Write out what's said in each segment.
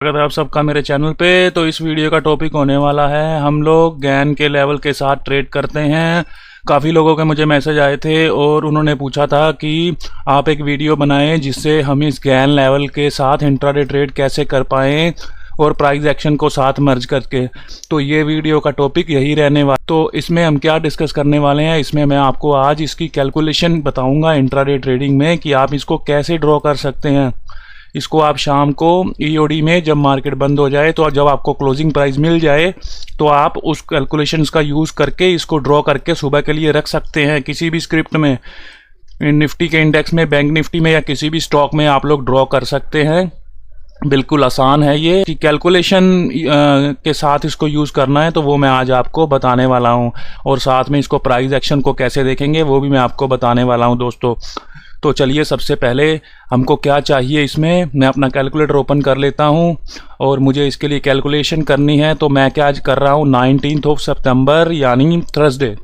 स्वागत है आप सबका मेरे चैनल पे। तो इस वीडियो का टॉपिक होने वाला है, हम लोग गैन के लेवल के साथ ट्रेड करते हैं। काफ़ी लोगों के मुझे मैसेज आए थे और उन्होंने पूछा था कि आप एक वीडियो बनाएं जिससे हम इस गैन लेवल के साथ इंट्राडे ट्रेड कैसे कर पाएँ और प्राइस एक्शन को साथ मर्ज करके। तो ये वीडियो का टॉपिक यही रहने वाला। तो इसमें हम क्या डिस्कस करने वाले हैं, इसमें मैं आपको आज इसकी कैलकुलेशन बताऊंगा इंट्राडे ट्रेडिंग में कि आप इसको कैसे ड्रॉ कर सकते हैं। इसको आप शाम को ईओडी में जब मार्केट बंद हो जाए, तो जब आपको क्लोजिंग प्राइस मिल जाए, तो आप उस कैलकुलेशंस का यूज़ करके इसको ड्रॉ करके सुबह के लिए रख सकते हैं। किसी भी स्क्रिप्ट में, निफ्टी के इंडेक्स में, बैंक निफ्टी में या किसी भी स्टॉक में आप लोग ड्रॉ कर सकते हैं। बिल्कुल आसान है ये कि कैलकुलेशन के साथ इसको यूज़ करना है, तो वो मैं आज आपको बताने वाला हूँ। और साथ में इसको प्राइस एक्शन को कैसे देखेंगे वो भी मैं आपको बताने वाला हूँ दोस्तों। तो चलिए, सबसे पहले हमको क्या चाहिए, इसमें मैं अपना कैलकुलेटर ओपन कर लेता हूं और मुझे इसके लिए कैलकुलेशन करनी है। तो मैं क्या आज कर रहा हूं, 19 सितंबर यानी थर्सडे,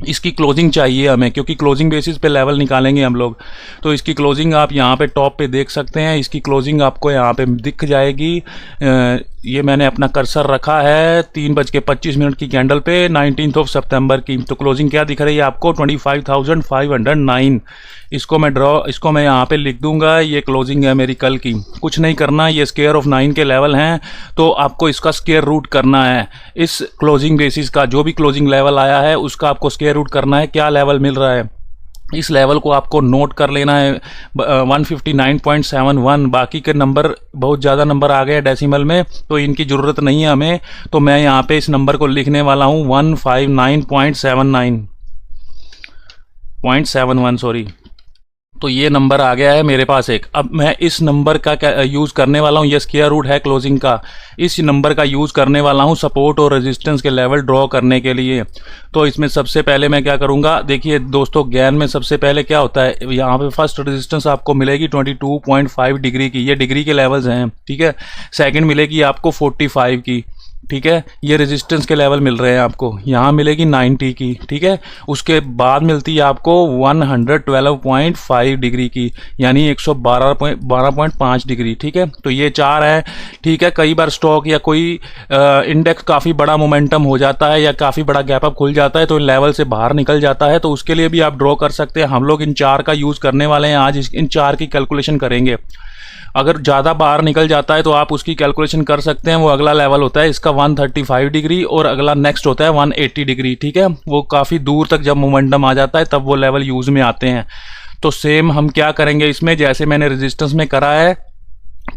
इसकी क्लोजिंग चाहिए हमें, क्योंकि क्लोजिंग बेसिस पे लेवल निकालेंगे हम लोग। तो इसकी क्लोजिंग आप यहाँ पे टॉप पे देख सकते हैं। इसकी क्लोजिंग आपको यहाँ पे दिख जाएगी। ये मैंने अपना कर्सर रखा है 3:25 की कैंडल पे 19 सितंबर की। तो क्लोजिंग क्या दिख रही है आपको, 25,509। इसको मैं यहाँ पे लिख दूंगा। ये क्लोजिंग है मेरी कल की। कुछ नहीं करना, ये स्क्वायर ऑफ 9 के लेवल हैं, तो आपको इसका स्क्वायर रूट करना है। इस क्लोजिंग बेसिस का जो भी क्लोजिंग लेवल आया है उसका आपको स्क्वायर रूट करना है। क्या लेवल मिल रहा है, इस लेवल को आपको नोट कर लेना है, 159.71। बाकी के नंबर, बहुत ज़्यादा नंबर आ गए डेसिमल में, तो इनकी ज़रूरत नहीं है हमें। तो मैं यहाँ पे इस नंबर को लिखने वाला हूँ 159.71 सॉरी। तो ये नंबर आ गया है मेरे पास एक। अब मैं इस नंबर का यूज़ करने वाला हूँ, ये स्क्वायर रूट है क्लोजिंग का। इस नंबर का यूज़ करने वाला हूँ सपोर्ट और रेजिस्टेंस के लेवल ड्रॉ करने के लिए। तो इसमें सबसे पहले मैं क्या करूँगा, देखिए दोस्तों, गैन में सबसे पहले क्या होता है, यहाँ पे फर्स्ट रेजिस्टेंस आपको मिलेगी 22.5 डिग्री की, ये डिग्री के लेवल्स हैं, ठीक है। सेकेंड मिलेगी आपको 45 की, ठीक है, ये रेजिस्टेंस के लेवल मिल रहे हैं आपको। यहाँ मिलेगी 90 की, ठीक है। उसके बाद मिलती है आपको 112.5 डिग्री की, यानी 112.5 डिग्री, ठीक है। तो ये चार है, ठीक है। कई बार स्टॉक या कोई इंडेक्स काफ़ी बड़ा मोमेंटम हो जाता है या काफ़ी बड़ा गैप अप खुल जाता है, तो लेवल से बाहर निकल जाता है, तो उसके लिए भी आप ड्रॉ कर सकते हैं। हम लोग इन चार का यूज़ करने वाले हैं आज, इन चार की कैलकुलेशन करेंगे। अगर ज़्यादा बाहर निकल जाता है तो आप उसकी कैलकुलेशन कर सकते हैं। वो अगला लेवल होता है इसका 135 डिग्री और अगला नेक्स्ट होता है 180 डिग्री, ठीक है। वो काफ़ी दूर तक जब मोमेंटम आ जाता है तब वो लेवल यूज़ में आते हैं। तो सेम हम क्या करेंगे इसमें, जैसे मैंने रेजिस्टेंस में करा है,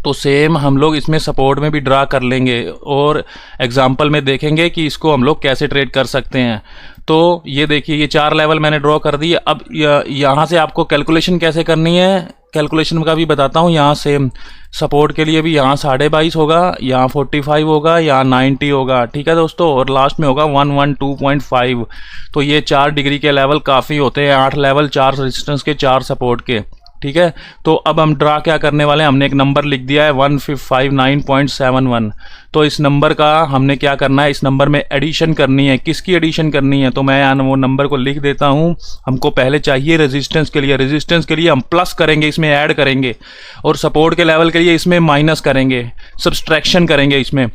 तो सेम हम लोग इसमें सपोर्ट में भी ड्रा कर लेंगे और एग्जांपल में देखेंगे कि इसको हम लोग कैसे ट्रेड कर सकते हैं। तो ये देखिए, ये चार लेवल मैंने ड्रॉ कर दिए। अब यहाँ से आपको कैलकुलेशन कैसे करनी है, कैलकुलेशन का भी बताता हूँ। यहाँ सेम सपोर्ट के लिए भी यहाँ 22.5 होगा, यहाँ 45 होगा, यहाँ 90 होगा, ठीक है दोस्तों, और लास्ट में होगा 112.5। तो ये 4 डिग्री के लेवल काफ़ी होते हैं, 8 लेवल, 4 रेजिस्टेंस के, 4 सपोर्ट के, ठीक है। तो अब हम ड्रा क्या करने वाले हैं, हमने एक नंबर लिख दिया है 159.71। तो इस नंबर का हमने क्या करना है, इस नंबर में एडिशन करनी है। किसकी एडिशन करनी है, तो मैं वो नंबर को लिख देता हूं। हमको पहले चाहिए रेजिस्टेंस के लिए, रेजिस्टेंस के लिए हम प्लस करेंगे, इसमें ऐड करेंगे, और सपोर्ट के लेवल के लिए इसमें माइनस करेंगे, सब्सट्रैक्शन करेंगे इसमें।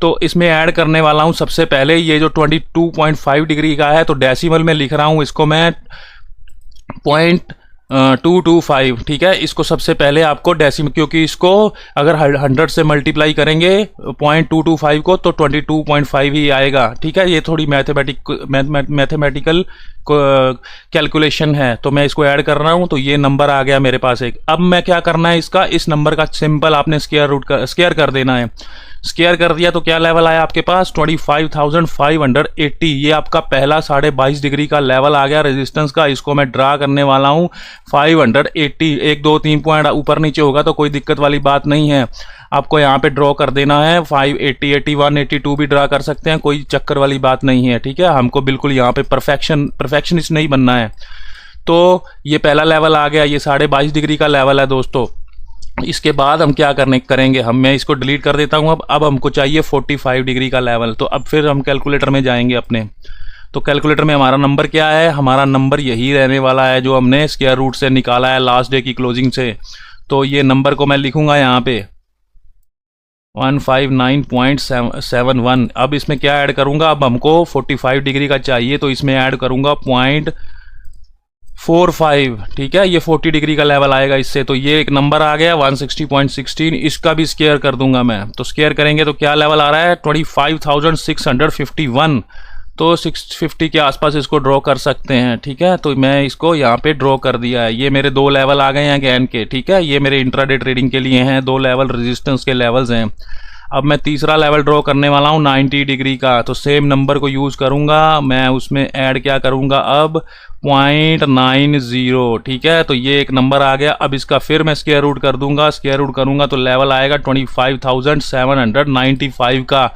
तो इसमें ऐड करने वाला हूं सबसे पहले ये जो 22.5 डिग्री का है, तो डेसिमल में लिख रहा हूं इसको मैं 0.225, ठीक है। इसको सबसे पहले आपको डेसिमल, क्योंकि इसको अगर 100 से मल्टीप्लाई करेंगे 0.225 को, तो 22.5 ही आएगा, ठीक है। ये थोड़ी मैथमेटिकल कैलकुलेशन है, तो मैं इसको ऐड कर रहा हूं। तो ये नंबर आ गया मेरे पास एक। अब मैं क्या करना है, इसका, इस नंबर का सिंपल आपने स्क्वायर कर देना है। स्क्वायर कर दिया तो क्या लेवल आया आपके पास, 25,580। ये आपका पहला 22.5 डिग्री का लेवल आ गया रेजिस्टेंस का। इसको मैं ड्रा करने वाला हूँ 580। 1 2 3 पॉइंट ऊपर नीचे होगा तो कोई दिक्कत वाली बात नहीं है, आपको यहाँ पे ड्रॉ कर देना है। 580, 81, 82 भी ड्रा कर सकते हैं, कोई चक्कर वाली बात नहीं है, ठीक है। हमको बिल्कुल यहाँ पे परफेक्शनिस्ट नहीं बनना है। तो ये पहला लेवल आ गया, ये 22.5 डिग्री का लेवल है दोस्तों। इसके बाद हम क्या करेंगे, मैं इसको डिलीट कर देता हूँ। अब हमको चाहिए 45 डिग्री का लेवल। तो अब फिर हम कैलकुलेटर में जाएंगे अपने। तो कैलकुलेटर में हमारा नंबर क्या है, हमारा नंबर यही रहने वाला है जो हमने स्क्वायर रूट से निकाला है लास्ट डे की क्लोजिंग से। तो ये नंबर को मैं लिखूंगा यहाँ पे 159.71। अब इसमें क्या ऐड करूंगा, अब हमको 45 डिग्री का चाहिए तो इसमें ऐड करूंगा 0.45। ठीक है, ये 40 डिग्री का लेवल आएगा इससे, तो ये एक नंबर आ गया 160.16। इसका भी स्केयर कर दूंगा मैं, तो स्केयर करेंगे तो क्या लेवल आ रहा है 25,651। तो 650 के आसपास इसको ड्रॉ कर सकते हैं। ठीक है, तो मैं इसको यहाँ पे ड्रॉ कर दिया है। ये मेरे दो लेवल आ गए हैं गैन के। ठीक है, ये मेरे इंट्राडे ट्रेडिंग के लिए हैं, दो लेवल रेजिस्टेंस के लेवल्स हैं। अब मैं तीसरा लेवल ड्रॉ करने वाला हूँ 90 डिग्री का, तो सेम नंबर को यूज़ करूँगा मैं, उसमें ऐड क्या करूँगा अब 0.90। ठीक है, तो ये एक नंबर आ गया। अब इसका फिर मैं स्क्वायर रूट कर दूंगा, स्क्वायर रूट करूँगा तो लेवल आएगा 25,795 का,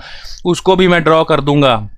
उसको भी मैं ड्रॉ कर दूंगा।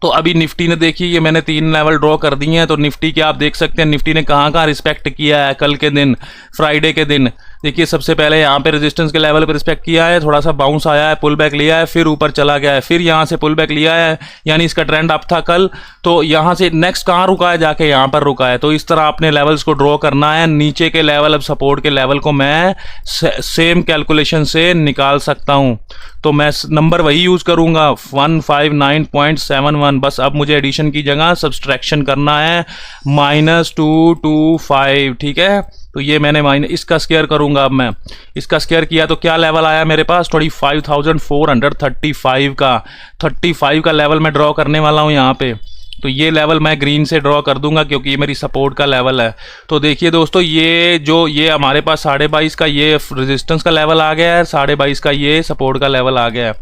तो अभी निफ्टी ने देखिए, ये मैंने 3 लेवल ड्रॉ कर दिए हैं। तो निफ्टी के आप देख सकते हैं निफ्टी ने कहाँ कहाँ रिस्पेक्ट किया है कल के दिन, फ्राइडे के दिन। देखिए सबसे पहले यहाँ पे रेजिस्टेंस के लेवल पे रिस्पेक्ट किया है, थोड़ा सा बाउंस आया है, पुल बैक लिया है, फिर ऊपर चला गया है, फिर यहाँ से पुल बैक लिया है, यानी इसका ट्रेंड अप था कल। तो यहाँ से नेक्स्ट कहाँ रुका है, जाके यहाँ पर रुका है। तो इस तरह अपने लेवल्स को ड्रॉ करना है। नीचे के लेवल, अब सपोर्ट के लेवल को मैं सेम कैलकुलेशन से निकाल सकता हूँ, तो मैं नंबर वही यूज़ करूँगा 159.71। बस अब मुझे एडिशन की जगह सब्सट्रैक्शन करना है -225। ठीक है, तो ये मैंने इसका स्क्वायर करूंगा। अब मैं इसका स्क्वायर किया तो क्या लेवल आया मेरे पास 25,435 का। 35 का लेवल मैं ड्रॉ करने वाला हूँ यहाँ पे। तो ये लेवल मैं ग्रीन से ड्रॉ कर दूंगा क्योंकि ये मेरी सपोर्ट का लेवल है। तो देखिए दोस्तों, ये हमारे पास 22.5 का ये रेजिस्टेंस का लेवल आ गया है, 22.5 का ये सपोर्ट का लेवल आ गया है।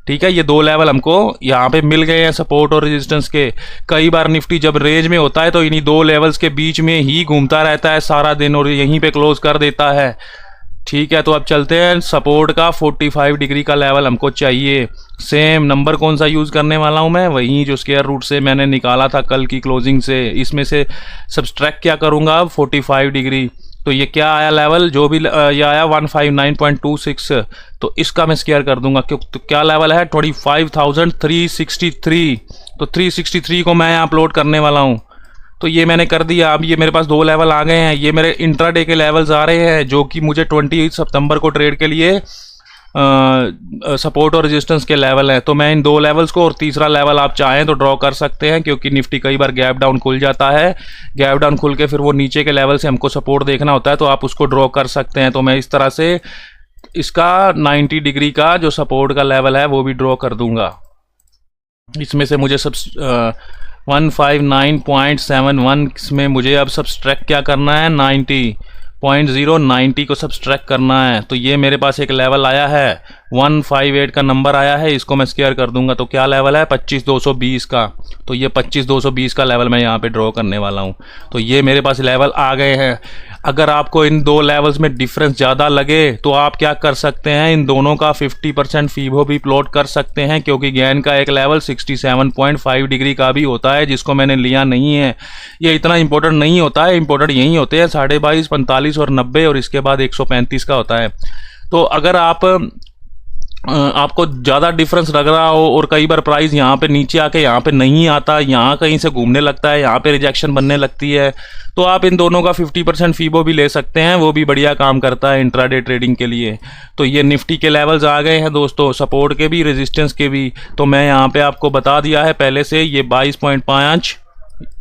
ठीक है, ये दो लेवल हमको यहाँ पे मिल गए हैं सपोर्ट और रेजिस्टेंस के। कई बार निफ्टी जब रेंज में होता है तो इन्हीं दो लेवल्स के बीच में ही घूमता रहता है सारा दिन और यहीं पे क्लोज कर देता है। ठीक है, तो अब चलते हैं, सपोर्ट का 45 डिग्री का लेवल हमको चाहिए। सेम नंबर कौन सा यूज़ करने वाला हूँ मैं, वही जो स्क्वायर रूट से मैंने निकाला था कल की क्लोजिंग से। इसमें से सब्सट्रैक्ट क्या करूँगा अब 45 डिग्री। तो ये क्या आया लेवल, जो भी ये आया 159.26। तो इसका मैं स्क्वायर कर दूंगा क्योंकि तो क्या लेवल है 25,363। तो 363 को मैं यहाँ अपलोड करने वाला हूँ। तो ये मैंने कर दिया। अब ये मेरे पास दो लेवल आ गए हैं, ये मेरे इंट्राडे के लेवल्स आ रहे हैं जो कि मुझे 20 सितंबर को ट्रेड के लिए सपोर्ट और रेजिस्टेंस के लेवल हैं। तो मैं इन दो लेवल्स को और तीसरा लेवल आप चाहें तो ड्रॉ कर सकते हैं क्योंकि निफ्टी कई बार गैप डाउन खुल जाता है। गैप डाउन खुल के फिर वो नीचे के लेवल से हमको सपोर्ट देखना होता है, तो आप उसको ड्रॉ कर सकते हैं। तो मैं इस तरह से इसका 90 डिग्री का जो सपोर्ट का लेवल है वो भी ड्रॉ कर दूंगा। इसमें से मुझे सब 159.71 इसमें मुझे अब सब्सट्रैक्ट क्या करना है 90 को सब्सट्रैक्ट करना है। तो ये मेरे पास एक लेवल आया है 158 का नंबर आया है, इसको मैं स्क्वायर कर दूंगा। तो क्या लेवल है 25,220 का। तो ये 25,220 का लेवल मैं यहाँ पे ड्रॉ करने वाला हूँ। तो ये मेरे पास लेवल आ गए हैं। अगर आपको इन दो लेवल्स में डिफरेंस ज़्यादा लगे तो आप क्या कर सकते हैं, इन दोनों का 50% फीबो भी प्लॉट कर सकते हैं क्योंकि गैन का एक लेवल 67.5 डिग्री का भी होता है जिसको मैंने लिया नहीं है। ये इतना इंपॉर्टेंट नहीं होता है, इंपॉर्टेंट यही होते हैं 22.5, 45 और 90 और इसके बाद 135 का होता है। तो अगर आपको ज़्यादा डिफरेंस लग रहा हो और कई बार प्राइस यहाँ पे नीचे आके यहाँ पे नहीं आता, यहाँ कहीं से घूमने लगता है, यहाँ पे रिजेक्शन बनने लगती है, तो आप इन दोनों का 50% फीबो भी ले सकते हैं, वो भी बढ़िया काम करता है इंट्राडे ट्रेडिंग के लिए। तो ये निफ्टी के लेवल्स आ गए हैं दोस्तों, सपोर्ट के भी रेजिस्टेंस के भी। तो मैं यहाँ पे आपको बता दिया है पहले से, ये 22.5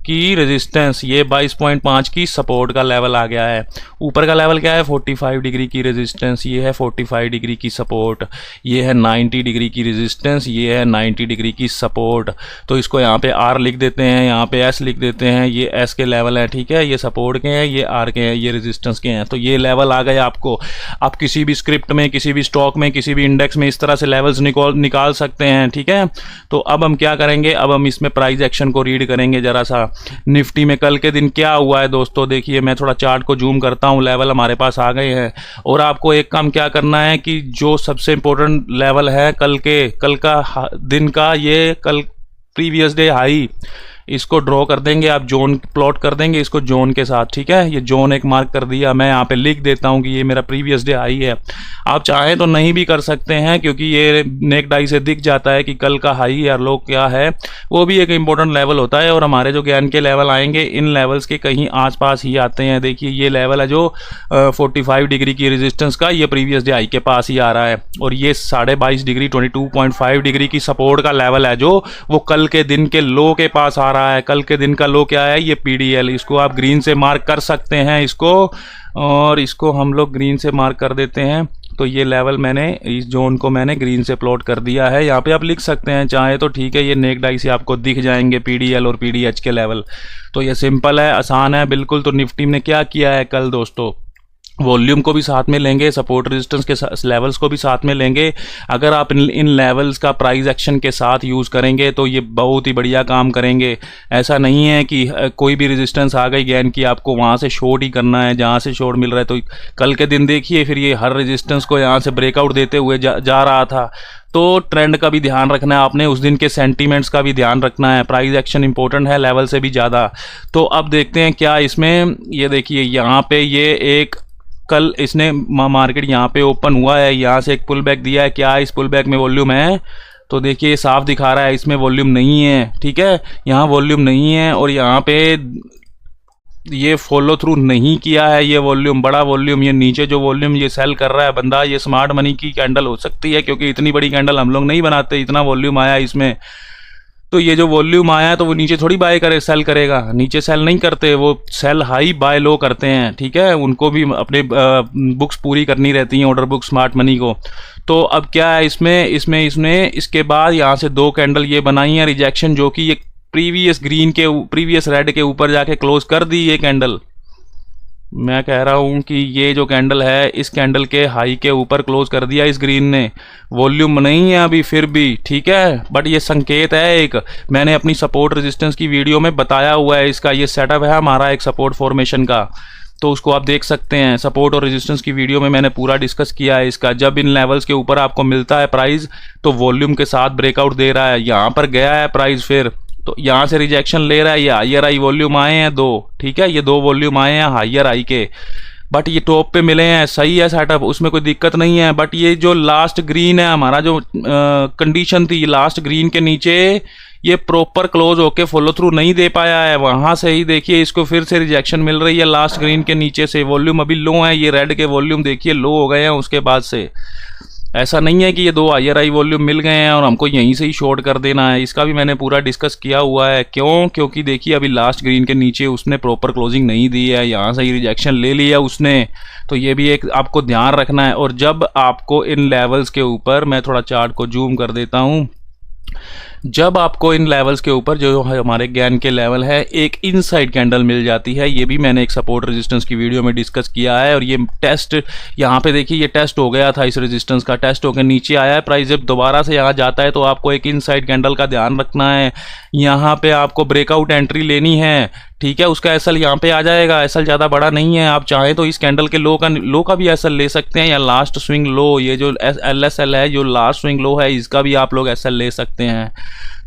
की रेजिस्टेंस, ये 22.5 की सपोर्ट का लेवल आ गया है। ऊपर का लेवल क्या है 45 डिग्री की रेजिस्टेंस, ये है 45 डिग्री की सपोर्ट, ये है 90 डिग्री की रेजिस्टेंस, ये है 90 डिग्री की सपोर्ट। तो इसको यहाँ पे आर लिख देते हैं, यहाँ पे एस लिख देते हैं, ये एस के लेवल है। ठीक है, ये सपोर्ट के हैं, ये आर के हैं, ये रेजिस्टेंस के हैं। तो ये लेवल आ गए आपको। आप किसी भी स्क्रिप्ट में, किसी भी स्टॉक में, किसी भी इंडेक्स में इस तरह से लेवल्स निकाल सकते हैं। ठीक है, तो अब हम क्या करेंगे, अब हम इसमें प्राइस एक्शन को रीड करेंगे जरा सा। निफ्टी में कल के दिन क्या हुआ है दोस्तों, देखिए मैं थोड़ा चार्ट को जूम करता हूं, लेवल हमारे पास आ गए हैं। और आपको एक काम क्या करना है कि जो सबसे इंपॉर्टेंट लेवल है कल का दिन का, ये कल प्रीवियस डे हाई इसको ड्रॉ कर देंगे, आप जोन प्लॉट कर देंगे इसको जोन के साथ, ठीक है। ये जोन एक मार्क कर दिया, मैं यहाँ पे लिख देता हूँ कि ये मेरा प्रीवियस डे हाई है। आप चाहें तो नहीं भी कर सकते हैं, क्योंकि ये नेक्ड आई से दिख जाता है कि कल का हाई या लो क्या है। वो भी एक इंपॉर्टेंट लेवल होता है, और हमारे जो ज्ञान के लेवल आएंगे इन लेवल्स के कहीं आसपास ही आते हैं। देखिए ये लेवल है जो 45 डिग्री की रेजिस्टेंस का, ये प्रीवियस डे हाई के पास ही आ रहा है। और ये 22.5 डिग्री 22.5 डिग्री की सपोर्ट का लेवल है जो वो कल के दिन के लो के पास आ रहा है। कल के दिन का लो क्या है, ये PDL, इसको आप ग्रीन से मार्क कर सकते हैं इसको, और इसको हम लोग ग्रीन से मार्क कर देते हैं। तो ये लेवल मैंने, इस जोन को मैंने ग्रीन से प्लॉट कर दिया है। यहाँ पे आप लिख सकते हैं चाहे तो, ठीक है। ये नेक्ड आई से आपको दिख जाएंगे PDL और PDH के लेवल। तो ये सिंपल है, आसान है बिल्कुल। तो निफ्टी ने क्या किया है कल दोस्तों, वॉल्यूम को भी साथ में लेंगे, सपोर्ट रेजिस्टेंस के लेवल्स को भी साथ में लेंगे। अगर आप इन लेवल्स का प्राइस एक्शन के साथ यूज़ करेंगे तो ये बहुत ही बढ़िया काम करेंगे। ऐसा नहीं है कि कोई भी रेजिस्टेंस आ गई गैन की आपको वहाँ से शॉर्ट ही करना है, जहाँ से शॉर्ट मिल रहा है। तो कल के दिन देखिए फिर ये हर रेजिस्टेंस को यहाँ से ब्रेकआउट देते हुए जा रहा था। तो ट्रेंड का भी ध्यान रखना है आपने, उस दिन के सेंटीमेंट्स का भी ध्यान रखना है। प्राइस एक्शन इंपॉर्टेंट है लेवल से भी ज़्यादा। तो अब देखते हैं क्या इसमें, ये देखिए यहाँ पे ये एक कल इसने मार्केट यहाँ पे ओपन हुआ है, यहाँ से एक पुल बैक दिया है। क्या इस पुल बैक में वॉल्यूम है? तो देखिए साफ दिखा रहा है इसमें वॉल्यूम नहीं है, ठीक है। यहाँ वॉल्यूम नहीं है, और यहाँ पे ये फॉलो थ्रू नहीं किया है। ये वॉल्यूम, बड़ा वॉल्यूम, ये नीचे जो वॉल्यूम ये सेल कर रहा है बंदा, ये स्मार्ट मनी की कैंडल हो सकती है, क्योंकि इतनी बड़ी कैंडल हम लोग नहीं बनाते। इतना वॉल्यूम आया इसमें, तो ये जो वॉल्यूम आया तो वो नीचे थोड़ी बाय करे, सेल करेगा। नीचे सेल नहीं करते, वो सेल हाई बाय लो करते हैं, ठीक है। उनको भी अपने बुक्स पूरी करनी रहती हैं, ऑर्डर बुक स्मार्ट मनी को। तो अब क्या है इसमें इसने इसके बाद यहाँ से 2 कैंडल ये बनाई है रिजेक्शन, जो कि ये प्रीवियस रेड के ऊपर जाके क्लोज कर दी ये कैंडल। मैं कह रहा हूँ कि ये जो कैंडल है इस कैंडल के हाई के ऊपर क्लोज कर दिया इस ग्रीन ने। वॉल्यूम नहीं है अभी फिर भी, ठीक है, बट ये संकेत है एक। मैंने अपनी सपोर्ट रेजिस्टेंस की वीडियो में बताया हुआ है इसका, ये सेटअप है हमारा एक सपोर्ट फॉर्मेशन का, तो उसको आप देख सकते हैं। सपोर्ट और रेजिस्टेंस की वीडियो में मैंने पूरा डिस्कस किया है इसका। जब इन लेवल्स के ऊपर आपको मिलता है प्राइस तो वॉल्यूम के साथ ब्रेकआउट दे रहा है। यहाँ पर गया है प्राइस, फिर तो यहाँ से रिजेक्शन ले रहा है। ये हाइयर आई वॉल्यूम आए हैं 2, ठीक है, ये 2 वॉल्यूम आए हैं हाइयर आई के, बट ये टॉप पे मिले हैं। सही है सेटअप, उसमें कोई दिक्कत नहीं है। बट ये जो लास्ट ग्रीन है हमारा, जो कंडीशन थी लास्ट ग्रीन के नीचे, ये प्रॉपर क्लोज होके फॉलो थ्रू नहीं दे पाया है। वहां से ही देखिए इसको फिर से रिजेक्शन मिल रही है लास्ट ग्रीन के नीचे से। वॉल्यूम अभी लो है, ये रेड के वॉल्यूम देखिए लो हो गए हैं उसके बाद से। ऐसा नहीं है कि ये 2 हायर आई वॉल्यूम मिल गए हैं और हमको यहीं से ही शॉर्ट कर देना है। इसका भी मैंने पूरा डिस्कस किया हुआ है। क्यों? क्योंकि देखिए अभी लास्ट ग्रीन के नीचे उसने प्रॉपर क्लोजिंग नहीं दी है, यहाँ से ही रिजेक्शन ले लिया उसने। तो ये भी एक आपको ध्यान रखना है। और जब आपको इन लेवल्स के ऊपर, मैं थोड़ा चार्ट को जूम कर देता हूँ, जब आपको इन लेवल्स के ऊपर जो हमारे ज्ञान के लेवल है एक इनसाइड कैंडल मिल जाती है, ये भी मैंने एक सपोर्ट रेजिस्टेंस की वीडियो में डिस्कस किया है। और ये टेस्ट यहाँ पे देखिए, ये टेस्ट हो गया था, इस रेजिस्टेंस का टेस्ट होकर नीचे आया है प्राइस। जब दोबारा से यहाँ जाता है तो आपको एक इनसाइड कैंडल का ध्यान रखना है। यहाँ पे आपको ब्रेकआउट एंट्री लेनी है, ठीक है। उसका एसएल यहाँ पे आ जाएगा, एसएल ज़्यादा बड़ा नहीं है। आप चाहें तो इस कैंडल के लो का भी एसएल ले सकते हैं, या लास्ट स्विंग लो, ये जो LSL है, जो लास्ट स्विंग लो है, इसका भी आप लोग एसएल ले सकते हैं।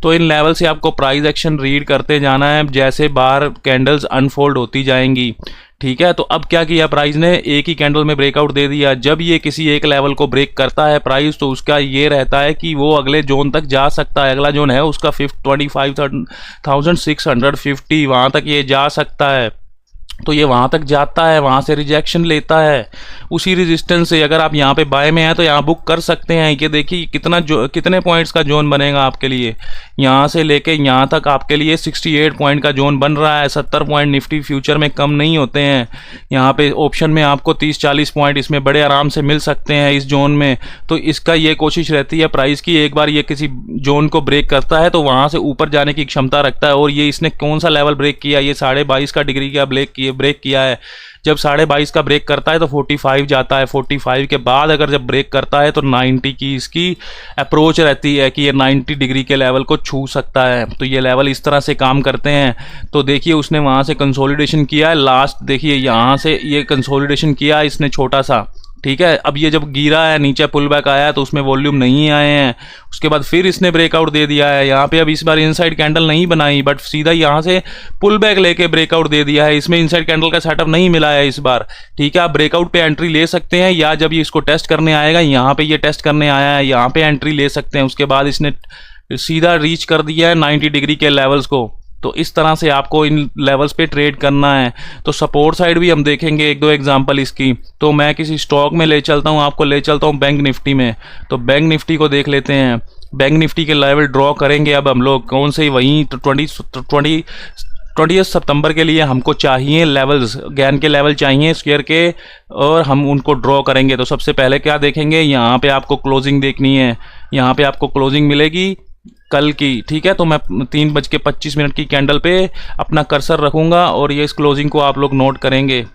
तो इन लेवल से आपको प्राइस एक्शन रीड करते जाना है जैसे बार कैंडल्स अनफोल्ड होती जाएंगी, ठीक है। तो अब क्या किया प्राइस ने, एक ही कैंडल में ब्रेकआउट दे दिया। जब ये किसी एक लेवल को ब्रेक करता है प्राइस, तो उसका ये रहता है कि वो अगले जोन तक जा सकता है। अगला जोन है उसका 25,650, वहाँ तक ये जा सकता है। तो ये वहाँ तक जाता है, वहाँ से रिजेक्शन लेता है उसी रेजिस्टेंस से। अगर आप यहाँ पे बाय में हैं तो यहाँ बुक कर सकते हैं। ये देखिए कितने पॉइंट्स का जोन बनेगा आपके लिए, यहाँ से लेके यहाँ तक आपके लिए 68 पॉइंट का जोन बन रहा है। 70 पॉइंट निफ्टी फ्यूचर में कम नहीं होते हैं। यहाँ पे ऑप्शन में आपको 30-40 पॉइंट इसमें बड़े आराम से मिल सकते हैं इस जोन में। तो इसका ये कोशिश रहती है प्राइस की, एक बार ये किसी जोन को ब्रेक करता है तो वहाँ से ऊपर जाने की क्षमता रखता है। और ये इसने कौन सा लेवल ब्रेक किया, ये 22.5 का डिग्री का ब्रेक किया है। जब 22.5 का ब्रेक करता है तो 45 जाता है। 45 के बाद अगर जब ब्रेक करता है तो 90 की इसकी अप्रोच रहती है कि ये 90 डिग्री के लेवल को छू सकता है। तो ये लेवल इस तरह से काम करते हैं। तो देखिए उसने वहाँ से कंसोलिडेशन किया है, लास्ट देखिए यहाँ से ये कंसोलिडेशन किया इसने छोटा सा, ठीक है। अब ये जब गिरा है नीचे पुल बैक आया तो उसमें वॉल्यूम नहीं आए हैं, उसके बाद फिर इसने ब्रेकआउट दे दिया है यहाँ पे। अब इस बार इनसाइड कैंडल नहीं बनाई बट सीधा यहाँ से पुल बैक लेके ब्रेकआउट दे दिया है, इसमें इनसाइड कैंडल का सेटअप नहीं मिला है इस बार, ठीक है। आप ब्रेकआउट पे एंट्री ले सकते हैं या जब ये इसको टेस्ट करने आएगा, यहाँ पे ये टेस्ट करने आया है, यहाँ पे एंट्री ले सकते हैं। उसके बाद इसने सीधा रीच कर दिया है 90 डिग्री के लेवल्स को। तो इस तरह से आपको इन लेवल्स पे ट्रेड करना है। तो सपोर्ट साइड भी हम देखेंगे एक दो एग्जांपल इसकी। तो मैं किसी स्टॉक में ले चलता हूँ, आपको ले चलता हूँ बैंक निफ्टी में। तो बैंक निफ्टी को देख लेते हैं। बैंक निफ्टी के लेवल ड्रॉ करेंगे अब हम लोग, कौन से वहीं तो 20 सितंबर के लिए हमको चाहिए लेवल्स, गैन के लेवल चाहिए स्क्वायर के, और हम उनको ड्रॉ करेंगे। तो सबसे पहले क्या देखेंगे, यहाँ पे आपको क्लोजिंग देखनी है, यहाँ पे आपको क्लोजिंग मिलेगी कल की, ठीक है। तो मैं 3:25 की कैंडल पे अपना कर्सर रखूंगा और ये इस क्लोजिंग को आप लोग नोट करेंगे।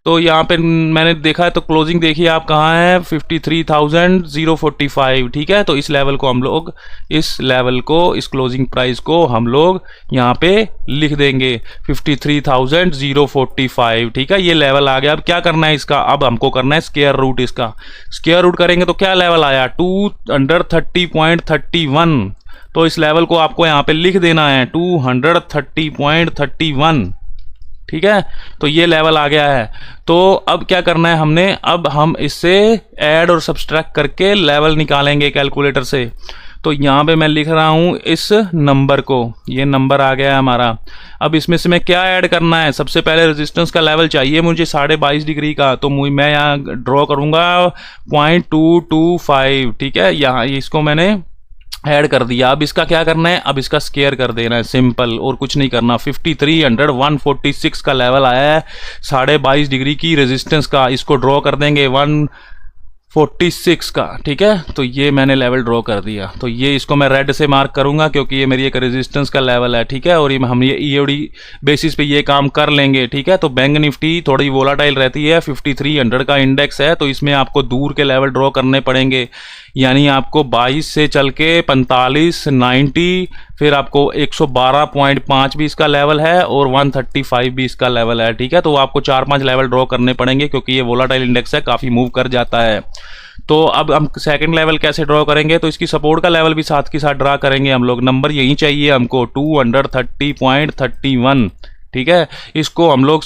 तो यहाँ पे मैंने देखा है, तो क्लोजिंग देखिए आप कहाँ है, 53,045, ठीक है। तो इस लेवल को हम लोग, इस लेवल को, इस क्लोजिंग प्राइस को हम लोग यहाँ पे लिख देंगे 53,045, ठीक है। ये लेवल आ गया। अब क्या करना है इसका, अब हमको करना है स्क्वायर रूट इसका। स्क्वायर रूट करेंगे तो क्या लेवल आया, 230.31। तो इस लेवल को आपको यहाँ पे लिख देना है 230.31, ठीक है। तो ये लेवल आ गया है। तो अब क्या करना है हमने, अब हम इससे ऐड और सब्सट्रैक्ट करके लेवल निकालेंगे कैलकुलेटर से। तो यहाँ पे मैं लिख रहा हूँ इस नंबर को, ये नंबर आ गया है हमारा। अब इसमें से मैं क्या ऐड करना है, सबसे पहले रेजिस्टेंस का लेवल चाहिए मुझे 22.5 डिग्री का। तो मैं यहाँ ड्रॉ करूँगा 0.225, ठीक है। यहाँ इसको मैंने ऐड कर दिया। अब इसका क्या करना है, अब इसका स्क्वायर कर देना है, सिंपल, और कुछ नहीं करना। 53,146 का लेवल आया है 22.5 डिग्री की रेजिस्टेंस का, इसको ड्रॉ कर देंगे 146 का, ठीक है। तो ये मैंने लेवल ड्रॉ कर दिया। तो ये इसको मैं रेड से मार्क करूंगा क्योंकि ये मेरी एक रेजिस्टेंस का लेवल है, ठीक है। और हम ये ईओडी बेसिस पे ये काम कर लेंगे, ठीक है। तो बैंक निफ्टी थोड़ी वोलाटाइल रहती है, 5300 का इंडेक्स है, तो इसमें आपको दूर के लेवल ड्रॉ करने पड़ेंगे। यानी आपको 22 से चल के 45, 90, फिर आपको 112.5 भी इसका लेवल है और 135 भी इसका लेवल है, ठीक है। तो आपको 4-5 लेवल ड्रॉ करने पड़ेंगे क्योंकि ये वोलाटाइल इंडेक्स है, काफ़ी मूव कर जाता है। तो अब हम सेकंड लेवल कैसे ड्रॉ करेंगे, तो इसकी सपोर्ट का लेवल भी साथ के साथ ड्रा करेंगे हम लोग। नंबर यही चाहिए हमको 230.31, ठीक है। इसको हम लोग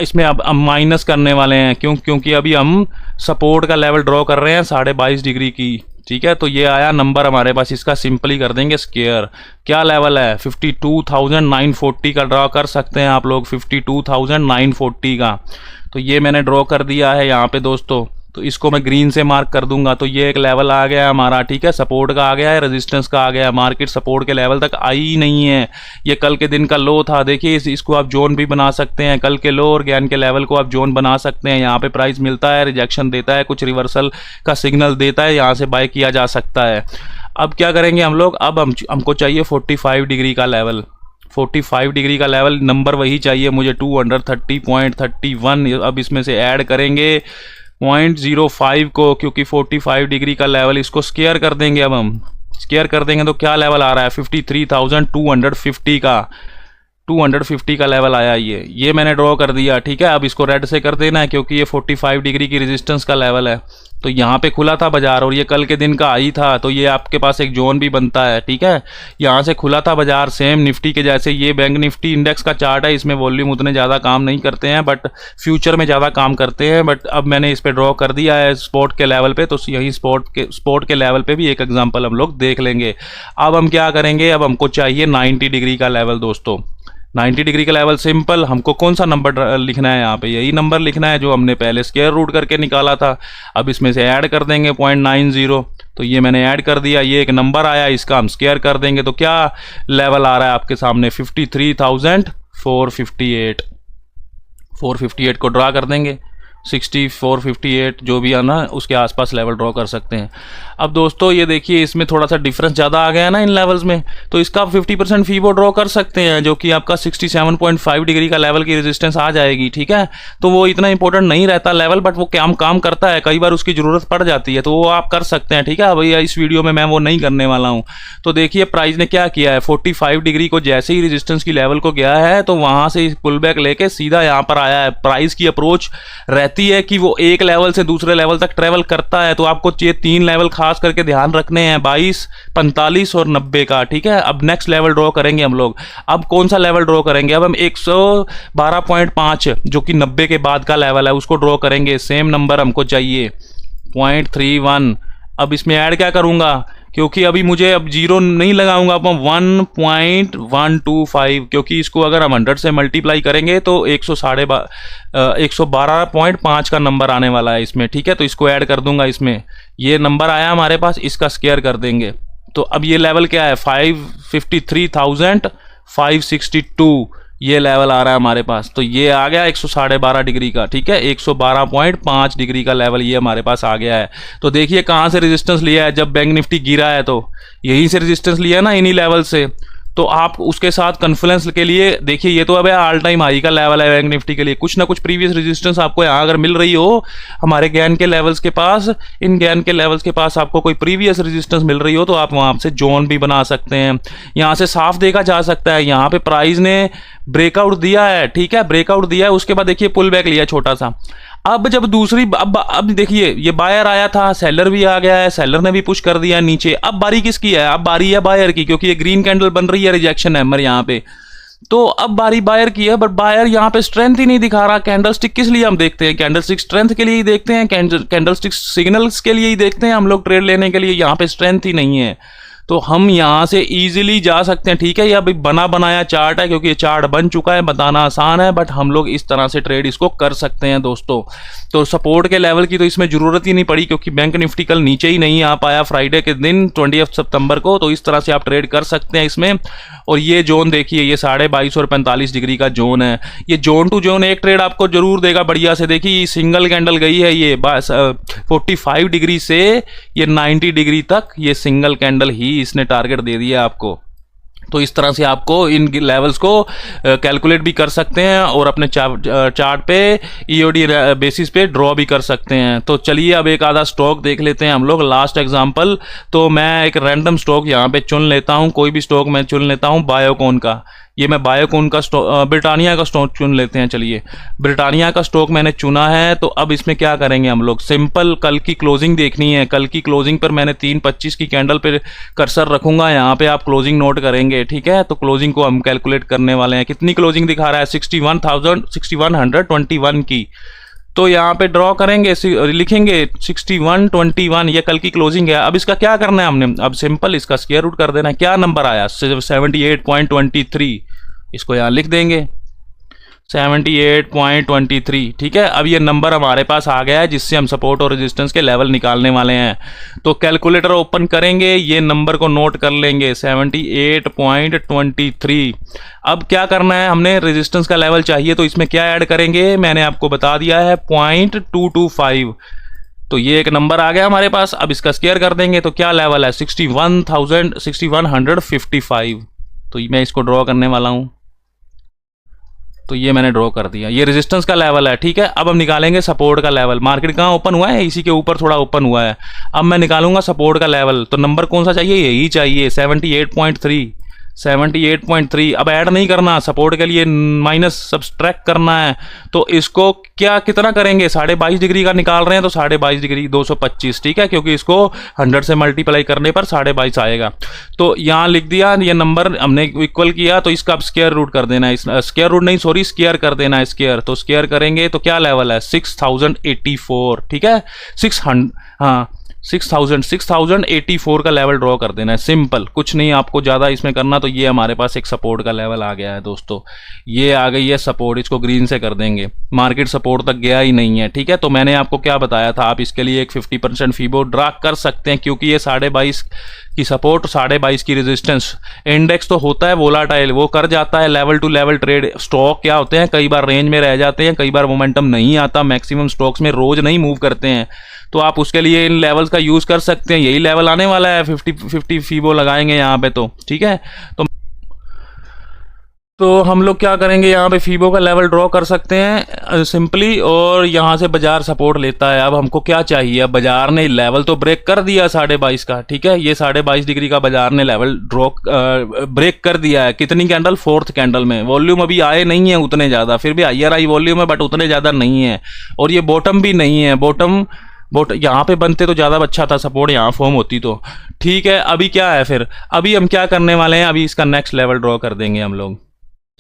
इसमें अब हम माइनस करने वाले हैं, क्योंकि अभी हम सपोर्ट का लेवल ड्रॉ कर रहे हैं 22.5 डिग्री की, ठीक है। तो ये आया नंबर हमारे पास, इसका सिंपली कर देंगे स्क्वायर। क्या लेवल है, 52,940 का ड्रॉ कर सकते हैं आप लोग, 52,940 का। तो ये मैंने ड्रॉ कर दिया है यहाँ पे दोस्तों। तो इसको मैं ग्रीन से मार्क कर दूंगा। तो ये एक लेवल आ गया हमारा, ठीक है। सपोर्ट का आ गया है, रेजिस्टेंस का आ गया है। मार्केट सपोर्ट के लेवल तक आई ही नहीं है, ये कल के दिन का लो था। देखिए इसको आप जोन भी बना सकते हैं, कल के लो और ज्ञान के लेवल को आप जोन बना सकते हैं। यहाँ पे प्राइस मिलता है, रिजेक्शन देता है, कुछ रिवर्सल का सिग्नल देता है, यहाँ से बाय किया जा सकता है। अब क्या करेंगे हम लोग, अब हमको चाहिए 45 डिग्री का लेवल। 45 डिग्री का लेवल नंबर वही चाहिए मुझे, 230.31। अब इसमें से ऐड करेंगे 0.05 को, क्योंकि 45 डिग्री का लेवल, इसको स्क्वायर कर देंगे। अब हम स्क्वायर कर देंगे तो क्या लेवल आ रहा है, 53,250 का, 250 का लेवल आया। ये मैंने ड्रॉ कर दिया, ठीक है। अब इसको रेड से कर देना है क्योंकि ये 45 डिग्री की रेजिस्टेंस का लेवल है। तो यहाँ पे खुला था बाजार और ये कल के दिन का आई था, तो ये आपके पास एक जोन भी बनता है, ठीक है। यहाँ से खुला था बाजार सेम निफ्टी के जैसे। ये बैंक निफ्टी इंडेक्स का चार्ट है, इसमें वॉल्यूम उतने ज़्यादा काम नहीं करते हैं, बट फ्यूचर में ज़्यादा काम करते हैं। बट अब मैंने इस पर ड्रॉ कर दिया है स्पॉट के लेवल पे, तो यही स्पॉट के लेवल पे भी एक एग्जाम्पल हम लोग देख लेंगे। अब हम क्या करेंगे, अब हमको चाहिए 90 डिग्री का लेवल दोस्तों। 90 डिग्री का लेवल सिंपल, हमको कौन सा नंबर लिखना है यहाँ पे, यही नंबर लिखना है जो हमने पहले स्क्वायर रूट करके निकाला था। अब इसमें से ऐड कर देंगे 0.90। तो ये मैंने ऐड कर दिया, ये एक नंबर आया, इसका हम स्क्वायर कर देंगे। तो क्या लेवल आ रहा है आपके सामने, 53,458। 458 को ड्रा कर देंगे, 64, 58 जो भी है ना, उसके आसपास लेवल ड्रॉ कर सकते हैं। अब दोस्तों ये देखिए इसमें थोड़ा सा डिफरेंस ज़्यादा आ गया ना इन लेवल्स में, तो इसका आप 50% फीबो ड्रॉ कर सकते हैं, जो कि आपका 67.5 डिग्री का लेवल की रेजिस्टेंस आ जाएगी, ठीक है। तो वो इतना इंपॉर्टेंट नहीं रहता लेवल, बट वो काम करता है, कई बार उसकी ज़रूरत पड़ जाती है, तो वो आप कर सकते हैं, ठीक है। भैया इस वीडियो में मैं वो नहीं करने वाला हूँ। तो देखिए प्राइस ने क्या किया है, 45 डिग्री को जैसे ही रेजिस्टेंस की लेवल को गया है, तो वहाँ से पुल बैक लेके सीधा यहाँ पर आया है। प्राइस की अप्रोच रहती रहती है कि वो एक लेवल से दूसरे लेवल तक ट्रेवल करता है। तो आपको ये 3 लेवल खास करके ध्यान रखने हैं, 22, 45 और 90 का, ठीक है। अब नेक्स्ट लेवल ड्रॉ करेंगे हम लोग। अब कौन सा लेवल ड्रॉ करेंगे? अब हम 112.5 जो कि 90 के बाद का लेवल है उसको ड्रॉ करेंगे। सेम नंबर हमको चाहिए 0.31। अब इसमें ऐड क्या करूंगा, क्योंकि अभी मुझे अब जीरो नहीं लगाऊंगा, अब हम 1.125, क्योंकि इसको अगर हम 100 से मल्टीप्लाई करेंगे तो 112.5 का नंबर आने वाला है इसमें, ठीक है। तो इसको ऐड कर दूंगा इसमें, ये नंबर आया हमारे पास, इसका स्क्वायर कर देंगे। तो अब ये लेवल क्या है? 553,562 ये लेवल आ रहा है हमारे पास। तो ये आ गया 112.5 डिग्री का, ठीक है। 112.5 डिग्री का लेवल ये हमारे पास आ गया है। तो देखिए कहाँ से रेजिस्टेंस लिया है, जब बैंक निफ्टी गिरा है तो यहीं से रेजिस्टेंस लिया है ना, इन्हीं लेवल से। तो आप उसके साथ कॉन्फ्लुएंस के लिए देखिए, ये तो अब ऑल टाइम हाई का लेवल है बैंक निफ्टी के लिए। कुछ ना कुछ प्रीवियस रेजिस्टेंस आपको यहाँ अगर मिल रही हो हमारे ज्ञान के लेवल्स के पास, इन ज्ञान के लेवल्स के पास आपको कोई प्रीवियस रेजिस्टेंस मिल रही हो तो आप वहाँ से जोन भी बना सकते हैं। यहाँ से साफ देखा जा सकता है, यहाँ पे प्राइस ने ब्रेकआउट दिया है, ठीक है, ब्रेकआउट दिया है, उसके बाद देखिए पुल बैक लिया छोटा सा। अब जब दूसरी अब देखिए ये बायर आया था, सेलर भी आ गया है, सेलर ने भी पुश कर दिया नीचे। अब बारी किसकी है? अब बारी है बायर की, क्योंकि ये ग्रीन कैंडल बन रही है रिजेक्शन हैमर यहाँ पे। तो अब बारी बायर की है, बट बायर यहाँ पे स्ट्रेंथ ही नहीं दिखा रहा। कैंडलस्टिक किस लिए हम देखते हैं? कैंडलस्टिक स्ट्रेंथ के लिए ही देखते हैं, कैंडलस्टिक सिग्नल्स के लिए ही देखते हैं हम लोग ट्रेड लेने के लिए। यहाँ पे स्ट्रेंथ ही नहीं है, तो हम यहाँ से इजीली जा सकते हैं, ठीक है। ये अभी बना बनाया चार्ट है, क्योंकि ये चार्ट बन चुका है, बताना आसान है, बट हम लोग इस तरह से ट्रेड इसको कर सकते हैं दोस्तों। तो सपोर्ट के लेवल की तो इसमें जरूरत ही नहीं पड़ी, क्योंकि बैंक निफ्टी कल नीचे ही नहीं आ पाया फ्राइडे के दिन 20 सितंबर को। तो इस तरह से आप ट्रेड कर सकते हैं इसमें। और ये जोन देखिए, ये 22.5 और 45 डिग्री का जोन है। ये जोन टू जोन एक ट्रेड आपको जरूर देगा बढ़िया से। देखिए सिंगल कैंडल गई है ये 45 डिग्री से ये 90 डिग्री तक, ये सिंगल कैंडल ही इसने टारगेट दे दिया आपको। तो इस तरह से आपको इन लेवल्स को कैलकुलेट भी कर सकते हैं और अपने चार्ट पे ईओडी बेसिस पे ड्रॉ भी कर सकते हैं। तो चलिए अब एक आधा स्टॉक देख लेते हैं हम लोग, लास्ट एग्जांपल। तो मैं एक रैंडम स्टॉक यहाँ पे चुन लेता हूँ, कोई भी स्टॉक मैं चुन लेता हूँ बायोकॉन का। ये मैं बायोकॉन का स्टॉक, ब्रिटानिया का स्टॉक चुन लेते हैं। चलिए ब्रिटानिया का स्टॉक मैंने चुना है। तो अब इसमें क्या करेंगे हम लोग, सिंपल कल की क्लोजिंग देखनी है। कल की क्लोजिंग पर मैंने 3.25 की कैंडल पे कर्सर रखूंगा, यहाँ पे आप क्लोजिंग नोट करेंगे, ठीक है। तो क्लोजिंग को हम कैलकुलेट करने वाले हैं। कितनी क्लोजिंग दिखा रहा है? 61,121 की। तो यहाँ पे ड्रॉ करेंगे, लिखेंगे 6121, ये कल की क्लोजिंग है। अब इसका क्या करना है हमने? अब सिंपल इसका स्क्वायर रूट कर देना है। क्या नंबर आया? 78.23, इसको यहाँ लिख देंगे 78.23, ठीक है। अब ये नंबर हमारे पास आ गया है, जिससे हम सपोर्ट और रेजिस्टेंस के लेवल निकालने वाले हैं। तो कैलकुलेटर ओपन करेंगे, ये नंबर को नोट कर लेंगे 78.23। अब क्या करना है, हमने रेजिस्टेंस का लेवल चाहिए, तो इसमें क्या ऐड करेंगे मैंने आपको बता दिया है 0.225। तो ये एक नंबर आ गया हमारे पास। अब इसका स्क्वायर कर देंगे तो क्या लेवल है? 61,155। तो मैं इसको ड्रॉ करने वाला हूं। तो ये मैंने ड्रॉ कर दिया, ये रेजिस्टेंस का लेवल है, ठीक है। अब हम निकालेंगे सपोर्ट का लेवल। मार्केट कहाँ ओपन हुआ है? इसी के ऊपर थोड़ा ओपन हुआ है। अब मैं निकालूंगा सपोर्ट का लेवल। तो नंबर कौन सा चाहिए? यही चाहिए 78.3। 78.3। अब ऐड नहीं करना, सपोर्ट के लिए माइनस सब्सट्रैक्ट करना है। तो इसको क्या कितना करेंगे? 22.5 डिग्री का निकाल रहे हैं, तो 22.5 डिग्री 225, ठीक है, क्योंकि इसको 100 से मल्टीप्लाई करने पर 22.5 आएगा। तो यहाँ लिख दिया, ये नंबर हमने इक्वल किया, तो इसका अब स्क्वायर रूट कर देना है। स्क्वायर रूट नहीं, सॉरी, स्क्वायर कर देना है, स्क्वायर। तो स्क्वायर करेंगे तो क्या लेवल है? 6084, ठीक है। 6084 का लेवल ड्रॉ कर देना है, सिंपल, कुछ नहीं आपको ज़्यादा इसमें करना। तो ये हमारे पास एक सपोर्ट का लेवल आ गया है दोस्तों, ये आ गई है सपोर्ट। इसको ग्रीन से कर देंगे, मार्केट सपोर्ट तक गया ही नहीं है, ठीक है। तो मैंने आपको क्या बताया था, आप इसके लिए एक 50% फीबो ड्रा कर सकते हैं, क्योंकि ये 22.5 की सपोर्ट, 22.5 की रेजिस्टेंस। इंडेक्स तो होता है वोलाटाइल, वो कर जाता है level to level trade. Stock क्या होते हैं, कई बार रेंज में रह जाते हैं, कई बार मोमेंटम नहीं आता। मैक्सिमम स्टॉक्स में रोज नहीं मूव करते हैं, तो आप उसके लिए इन लेवल्स का यूज कर सकते हैं। यही लेवल आने वाला है, 50 फीबो लगाएंगे यहाँ पे, तो ठीक है। तो तो हम लोग क्या करेंगे, यहाँ पे फीबो का लेवल ड्रॉ कर सकते हैं सिंपली, और यहाँ से बाजार सपोर्ट लेता है। अब हमको क्या चाहिए, अब बाजार ने लेवल तो ब्रेक कर दिया 22.5 का, ठीक है, ये 22.5 डिग्री का बाजार ने लेवल ड्रॉ ब्रेक कर दिया है। कितनी कैंडल, फोर्थ कैंडल में। वॉल्यूम अभी आए नहीं है उतने ज़्यादा, फिर भी हायर आई वॉल्यूम है बट उतने ज़्यादा नहीं है, और ये बॉटम भी नहीं है। बॉटम यहाँ पे बनते तो ज़्यादा अच्छा था, सपोर्ट यहाँ फॉर्म होती तो ठीक है। अभी क्या है फिर, अभी हम क्या करने वाले हैं, अभी इसका नेक्स्ट लेवल ड्रॉ कर देंगे हम लोग।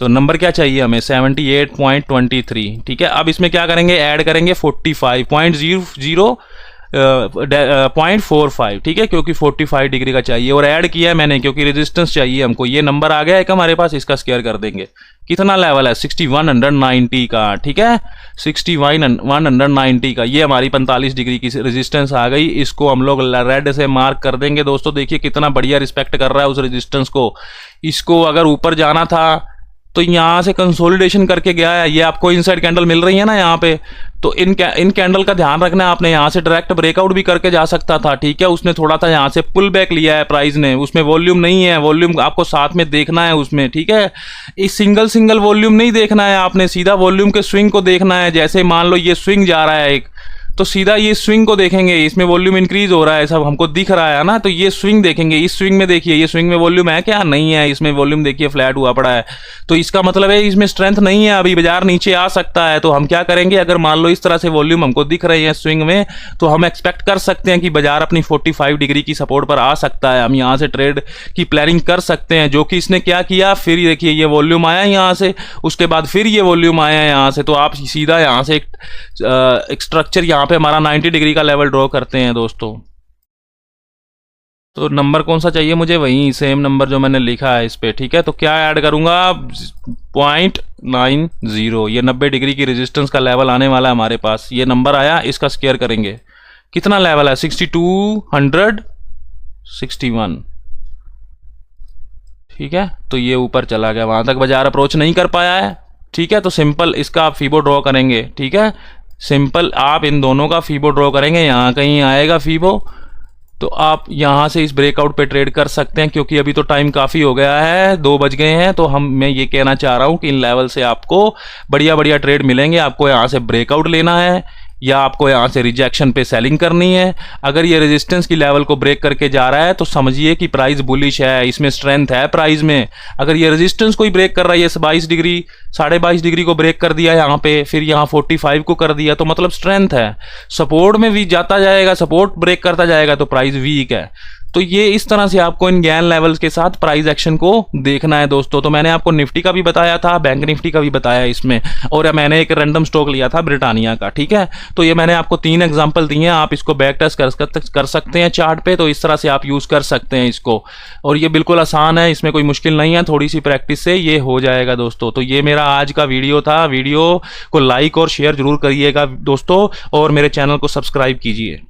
तो नंबर क्या चाहिए हमें, 78.23, ठीक है। अब इसमें क्या करेंगे, ऐड करेंगे 45.45, ठीक है, क्योंकि 45 डिग्री का चाहिए, और ऐड किया है मैंने क्योंकि रेजिस्टेंस चाहिए हमको। ये नंबर आ गया है कि हमारे पास, इसका स्क्वायर कर देंगे। कितना लेवल है, 6190 का, ठीक है, 6190 का। ये हमारी 45 डिग्री की रेजिस्टेंस आ गई। इसको हम लोग रेड से मार्क कर देंगे दोस्तों। देखिए कितना बढ़िया रिस्पेक्ट कर रहा है उस रेजिस्टेंस को। इसको अगर ऊपर जाना था तो यहाँ से कंसोलिडेशन करके गया है। ये आपको इनसाइड कैंडल मिल रही है ना यहाँ पे, तो इन कैंडल का ध्यान रखना है आपने। यहाँ से डायरेक्ट ब्रेकआउट भी करके जा सकता था, ठीक है। उसने थोड़ा सा यहाँ से पुल बैक लिया है प्राइस ने, उसमें वॉल्यूम नहीं है। वॉल्यूम आपको साथ में देखना है उसमें, ठीक है। इस सिंगल वॉल्यूम नहीं देखना है आपने, सीधा वॉल्यूम के स्विंग को देखना है। जैसे मान लो ये स्विंग जा रहा है एक, तो सीधा ये स्विंग को देखेंगे। इसमें वॉल्यूम इंक्रीज हो रहा है, सब हमको दिख रहा है ना, तो ये स्विंग देखेंगे। इस स्विंग में देखिए, ये स्विंग में वॉल्यूम है क्या, नहीं है। इसमें वॉल्यूम देखिए फ्लैट हुआ पड़ा है, तो इसका मतलब है इसमें स्ट्रेंथ नहीं है। अभी बाजार नीचे आ सकता है। तो हम क्या करेंगे, अगर मान लो इस तरह से वॉल्यूम हमको दिख रहे हैं स्विंग में, तो हम एक्सपेक्ट कर सकते हैं कि बाजार अपनी 45 डिग्री की सपोर्ट पर आ सकता है। हम यहाँ से ट्रेड की प्लानिंग कर सकते हैं, जो कि इसने क्या किया। फिर देखिए ये वॉल्यूम आया यहाँ से, उसके बाद फिर ये वॉल्यूम आया यहाँ से, तो आप सीधा यहाँ से एक स्ट्रक्चर यहाँ पे हमारा 90 डिग्री का लेवल ड्रॉ करते हैं दोस्तों। तो नंबर कौन सा चाहिए मुझे, वही सेम नंबर जो मैंने लिखा है इस पे, ठीक है। तो क्या ऐड करूंगा, 0.90, ये 90 डिग्री की रेजिस्टेंस का लेवल आने वाला है हमारे पास। ये नंबर आया, इसका स्क्वायर करेंगे। कितना लेवल है, 6261, ठीक है। तो ये ऊपर चला गया, वहां तक बाजार अप्रोच नहीं कर पाया है, ठीक है। तो सिंपल इसका आप फीबो ड्रॉ करेंगे, ठीक है। सिंपल आप इन दोनों का फीबो ड्रॉ करेंगे, यहाँ कहीं आएगा फीबो, तो आप यहाँ से इस ब्रेकआउट पे ट्रेड कर सकते हैं। क्योंकि अभी तो टाइम काफ़ी हो गया है, 2 बज गए हैं, तो मैं ये कहना चाह रहा हूँ कि इन लेवल से आपको बढ़िया ट्रेड मिलेंगे। आपको यहाँ से ब्रेकआउट लेना है या आपको यहाँ से रिजेक्शन पे सेलिंग करनी है। अगर ये रेजिस्टेंस की लेवल को ब्रेक करके जा रहा है तो समझिए कि प्राइस बुलिश है, इसमें स्ट्रेंथ है प्राइस में। अगर ये रेजिस्टेंस को ही ब्रेक कर रहा है, ये 22 डिग्री 22.5 डिग्री को ब्रेक कर दिया यहाँ पे, फिर यहाँ 45 को कर दिया, तो मतलब स्ट्रेंथ है। सपोर्ट में भी जाता जाएगा, सपोर्ट ब्रेक करता जाएगा तो प्राइस वीक है। तो ये इस तरह से आपको इन गैन लेवल्स के साथ प्राइस एक्शन को देखना है दोस्तों। तो मैंने आपको निफ्टी का भी बताया था, बैंक निफ्टी का भी बताया इसमें, और मैंने एक रैंडम स्टॉक लिया था ब्रिटानिया का, ठीक है। तो ये मैंने आपको 3 एग्जांपल दिए हैं, आप इसको बैक टेस्ट कर सकते हैं चार्ट पे। तो इस तरह से आप यूज कर सकते हैं इसको, और ये बिल्कुल आसान है, इसमें कोई मुश्किल नहीं है, थोड़ी सी प्रैक्टिस से ये हो जाएगा दोस्तों। तो ये मेरा आज का वीडियो था। वीडियो को लाइक और शेयर जरूर करिएगा दोस्तों, और मेरे चैनल को सब्सक्राइब कीजिए।